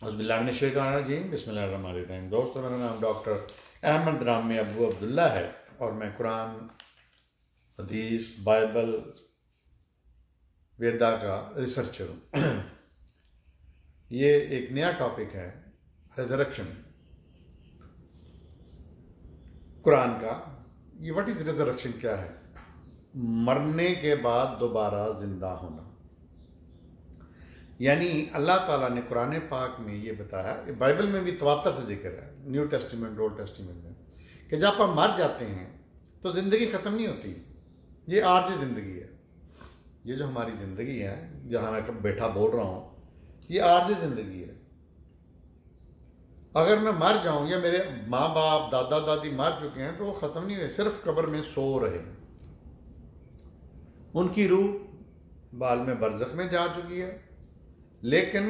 औज़ुबिल्लाहिमिनश्शैतानिर्रजीम बिस्मिल्लाहिर्रहमानिर्रहीम। दोस्तों, मेरा नाम डॉक्टर अहमद रामी अबू अब्दुल्ला है और मैं कुरान, हदीस, बाइबल, वेदा का रिसर्चर हूँ। ये एक नया टॉपिक है, रेजरेक्शन, कुरान का। ये व्हाट इज़ रेजरेक्शन, क्या है? मरने के बाद दोबारा जिंदा होना। यानी अल्लाह ताला ने कुरान पाक में ये बताया, बाइबल में भी तवातर से जिक्र है, न्यू टेस्टिमेंट, ओल्ड टेस्टिमेंट में, कि जब आप मर जाते हैं तो ज़िंदगी ख़त्म नहीं होती। ये आर्जी ज़िंदगी है। ये जो हमारी ज़िंदगी है, जहाँ मैं बैठा बोल रहा हूँ, ये आर्जी ज़िंदगी है। अगर मैं मर जाऊँ या मेरे माँ बाप, दादा दादी मर चुके हैं, तो वो ख़त्म नहीं हुए, सिर्फ कब्र में सो रहे हैं। उनकी रूह बाल में बरज़ख में जा चुकी है, लेकिन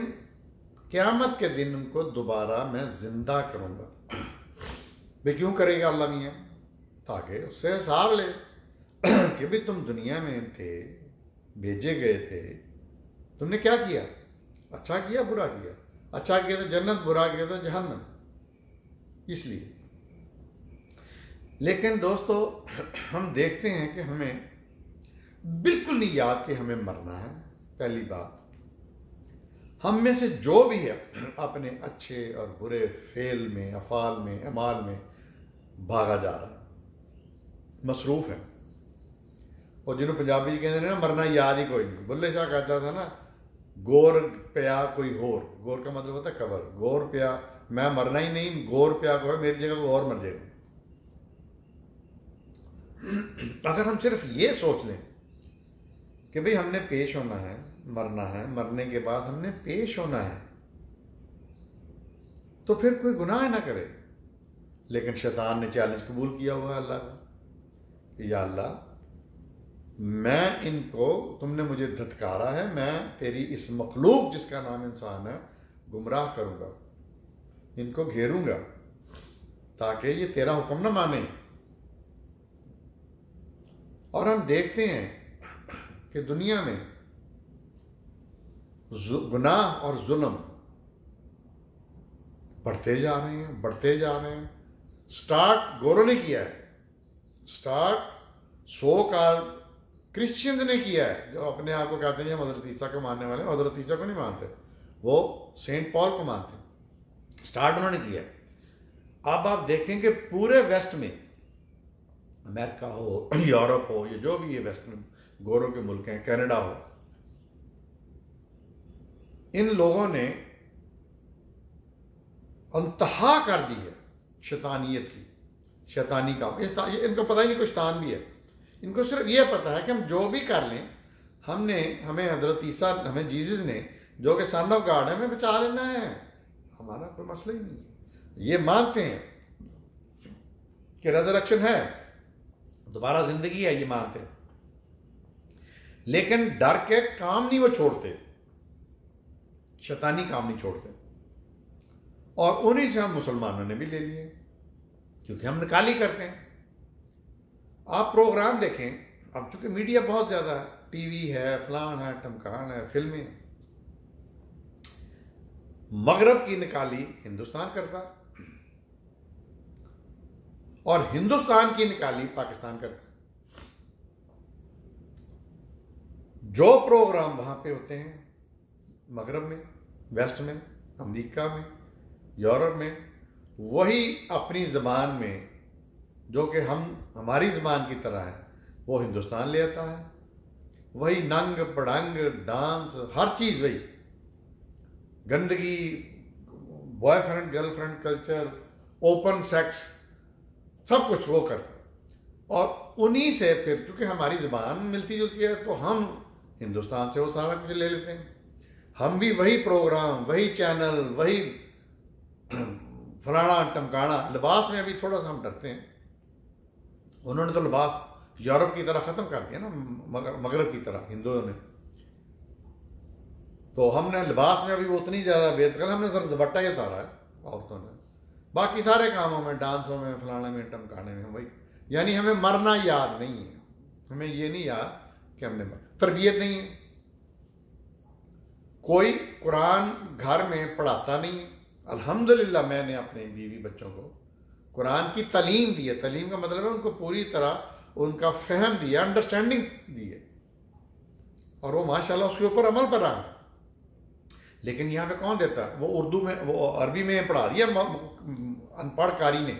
क़यामत के दिन उनको दोबारा मैं ज़िंदा करूँगा। भाई क्यों करेगा अल्लाह मियाँ? ताकि उससे हिसाब ले कि भाई तुम दुनिया में थे, भेजे गए थे, तुमने क्या किया? अच्छा किया, बुरा किया? अच्छा किया तो जन्नत, बुरा किया तो जहन्नम। इसलिए, लेकिन दोस्तों, हम देखते हैं कि हमें बिल्कुल नहीं याद कि हमें मरना है। पहली बात, हम में से जो भी है अपने अच्छे और बुरे फेल में, अफ़ाल में, अमाल में भागा जा रहा है, मसरूफ़ है। और जिन्होंने पंजाबी कहते हैं ना, मरना याद ही कोई नहीं। बुल्ले शाह कहता था ना, गोर प्या कोई होर। गोर का मतलब होता है कबर। गोर प्या, मैं मरना ही नहीं, गोर प्या को है, मेरी जगह कोई और मर जाएगा। अगर हम सिर्फ ये सोच लें कि भाई हमने पेश होना है, मरना है, मरने के बाद हमने पेश होना है, तो फिर कोई गुनाह ना करे। लेकिन शैतान ने चैलेंज कबूल किया हुआ है अल्लाह का कि या अल्लाह, मैं इनको, तुमने मुझे धत्कारा है, मैं तेरी इस मखलूक जिसका नाम इंसान है गुमराह करूंगा, इनको घेरूंगा, ताकि ये तेरा हुक्म ना माने। और हम देखते हैं कि दुनिया में गुनाह और जुल्म बढ़ते जा रहे हैं, बढ़ते जा रहे हैं। स्टार्ट गोरों ने किया है, स्टार्ट सो काल क्रिश्चियंस ने किया है, जो अपने आप को कहते हैं हम हज़रत ईसा को मानने वाले। हज़रत ईसा को नहीं मानते, वो सेंट पॉल को मानते हैं। स्टार्ट उन्होंने किया है। अब आप देखेंगे पूरे वेस्ट में, अमेरिका हो, यूरोप हो, ये जो भी ये वेस्टर्न गोरों के मुल्क हैं, कनाडा हो, इन लोगों ने अंतहा कर दी है शैतानियत की, शैतानी काम। इनको पता ही नहीं कोई शैतान भी है। इनको सिर्फ ये पता है कि हम जो भी कर लें, हमें हज़रत ईसा, हमें जीसस ने, जो कि सन ऑफ गॉड है, हमें बचा लेना है, हमारा कोई मसला ही नहीं है। ये मानते हैं कि रेजरेक्शन है, दोबारा जिंदगी है, ये मानते हैं, लेकिन डर के काम नहीं वो छोड़ते, शैतानी काम नहीं छोड़ते। और उन्हीं से हम मुसलमानों ने भी ले लिए, क्योंकि हम निकाली करते हैं। आप प्रोग्राम देखें, अब चूंकि मीडिया बहुत ज़्यादा है, टीवी है, फलान है, टमकान है, फिल्में, मगरब की निकाली हिंदुस्तान करता और हिंदुस्तान की निकाली पाकिस्तान करता। जो प्रोग्राम वहां पे होते हैं मगरब में, वेस्ट में, अमेरिका में, यूरोप में, वही अपनी ज़बान में, जो कि हमारी ज़बान की तरह है, वो हिंदुस्तान ले आता है। वही नंग पड़ंग, डांस, हर चीज़ वही, गंदगी, boyfriend girlfriend culture, open sex, सब कुछ वो करता है। और उन्हीं से फिर, चूँकि हमारी ज़बान मिलती जुलती है, तो हम हिंदुस्तान से वो सारा कुछ ले लेते हैं। हम भी वही प्रोग्राम, वही चैनल, वही फलाना टमकाना। लिबास में अभी थोड़ा सा हम डरते हैं। उन्होंने तो लिबास यूरोप की तरह ख़त्म कर दिया ना, मगरब की तरह हिंदुओं ने। तो हमने लिबास में अभी वो उतनी ज़्यादा बेहतर, हमने सिर्फ दुपट्टा ही उतारा है औरतों ने, बाकी सारे कामों में, डांसों में, फलाने में, टमकाने में हम वही। यानी हमें मरना याद नहीं है, हमें ये नहीं याद कि हमने तरबियत नहीं है। कोई कुरान घर में पढ़ाता नहीं है। अल्हम्दुलिल्लाह मैंने अपने बीवी बच्चों को कुरान की तालीम दी है। तालीम का मतलब है उनको पूरी तरह उनका फहम दिया, अंडरस्टैंडिंग दी है, और वो माशाल्लाह उसके ऊपर अमल कर रहा है। लेकिन यहाँ पे कौन देता है? वो उर्दू में, वो अरबी में पढ़ा दिया अनपढ़ कारी ने।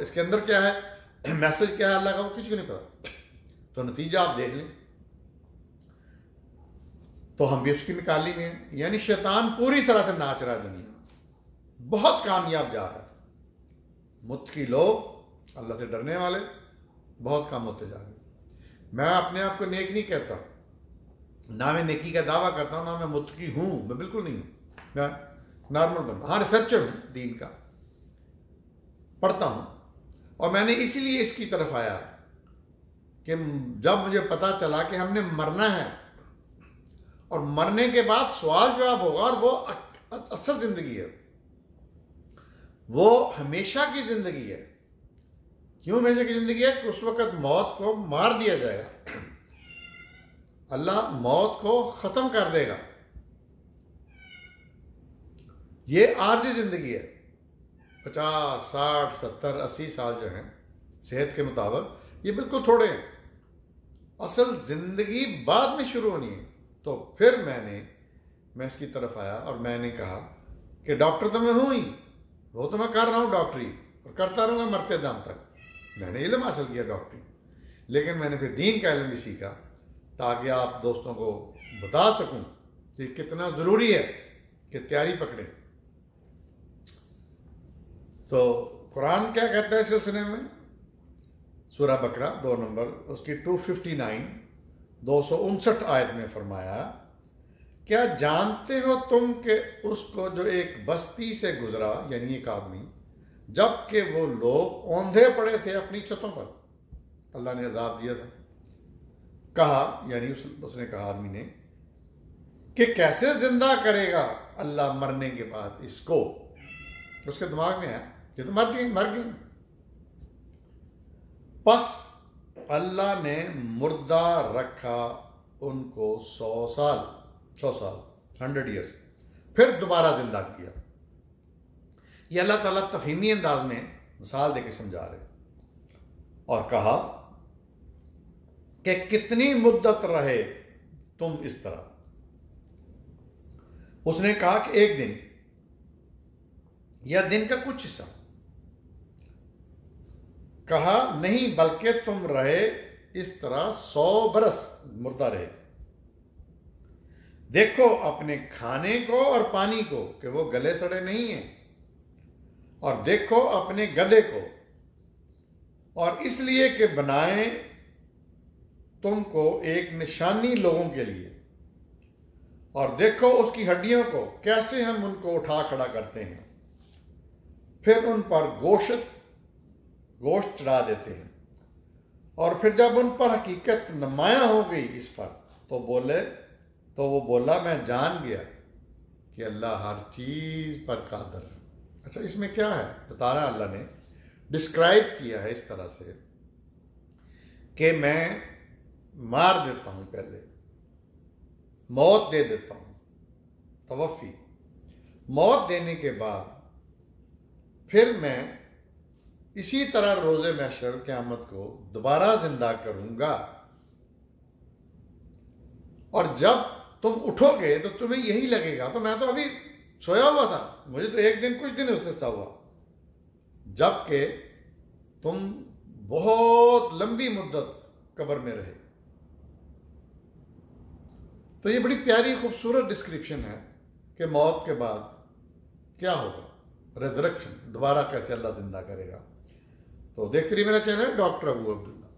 इसके अंदर क्या है, मैसेज क्या है अल्लाह का, वो किसी को नहीं पता। तो नतीजा आप देख लें। तो हम भी उसकी निकाली में हैं। यानी शैतान पूरी तरह से नाच रहा है दुनिया में, बहुत कामयाब जा रहा है। मुत्तकी लोग, अल्लाह से डरने वाले, बहुत कम होते जा रहे हैं। मैं अपने आप को नेक नहीं कहता, ना मैं नेकी का दावा करता हूँ, ना मैं मुत्तकी हूँ, मैं बिल्कुल नहीं हूँ। मैं नॉर्मल बंदा, हाँ रिसर्चर हूँ, दीन का पढ़ता हूँ। और मैंने इसीलिए इसकी तरफ आया कि जब मुझे पता चला कि हमने मरना है और मरने के बाद सवाल जवाब होगा, और वो असल जिंदगी है, वो हमेशा की जिंदगी है। क्यों हमेशा की जिंदगी है? कि उस वक्त मौत को मार दिया जाएगा, अल्लाह मौत को खत्म कर देगा। ये आर्जी जिंदगी है। 50, 60, 70, 80 साल जो हैं सेहत के मुताबिक, ये बिल्कुल थोड़े हैं। असल जिंदगी बाद में शुरू होनी है। तो फिर मैं इसकी तरफ आया और मैंने कहा कि डॉक्टर तो मैं हूं ही, वो तो मैं कर रहा हूं डॉक्टरी, और करता रहूंगा मरते दम तक। मैंने इल्म हासिल किया डॉक्टरी, लेकिन मैंने फिर दीन का इल्म भी सीखा ताकि आप दोस्तों को बता सकूं कि कितना ज़रूरी है कि तैयारी पकड़े। तो कुरान क्या कहता है इस सिलसिले में? सूरह बकरा 2 नंबर उसकी 259 259 आयत में फरमाया, क्या जानते हो तुम कि उसको जो एक बस्ती से गुजरा, यानी एक आदमी, जबकि वो लोग औंधे पड़े थे अपनी छतों पर, अल्लाह ने अजाब दिया था। कहा, यानी उसने कहा आदमी ने, कि कैसे जिंदा करेगा अल्लाह मरने के बाद इसको? उसके दिमाग में है ये तो मर गई। बस अल्लाह ने मुर्दा रखा उनको 100 साल 100 ईयर्स, फिर दोबारा जिंदा किया। ये अल्लाह ताला तफहीमी अंदाज में मिसाल देके समझा रहे, और कहा कि कितनी मुद्दत रहे तुम इस तरह। उसने कहा कि एक दिन या दिन का कुछ हिस्सा। कहा नहीं, बल्कि तुम रहे इस तरह 100 बरस मुर्दा रहे। देखो अपने खाने को और पानी को कि वो गले सड़े नहीं हैं, और देखो अपने गधे को, और इसलिए कि बनाए तुमको एक निशानी लोगों के लिए, और देखो उसकी हड्डियों को कैसे हम उनको उठा खड़ा करते हैं, फिर उन पर गोश्त चढ़ा देते हैं, और फिर जब उन पर हकीकत नुमाया हो गई इस पर, तो वो बोला मैं जान गया कि अल्लाह हर चीज़ पर कादर है। अच्छा, इसमें क्या है? बता रहा अल्लाह ने डिस्क्राइब किया है इस तरह से कि मैं मार देता हूँ, पहले मौत दे देता हूँ, तवफ़ी, मौत देने के बाद फिर मैं इसी तरह रोज़े महशर क़यामत को दोबारा जिंदा करूंगा, और जब तुम उठोगे तो तुम्हें यही लगेगा, तो मैं तो अभी सोया हुआ था, मुझे तो एक दिन कुछ दिन उससे सा हुआ, जबकि तुम बहुत लंबी मुद्दत कब्र में रहे। तो ये बड़ी प्यारी खूबसूरत डिस्क्रिप्शन है कि मौत के बाद क्या होगा, रेजरेक्शन, दोबारा कैसे अल्लाह जिंदा करेगा। तो देखते रहिए मेरा चैनल डॉक्टर अबू अब्दुल्ला।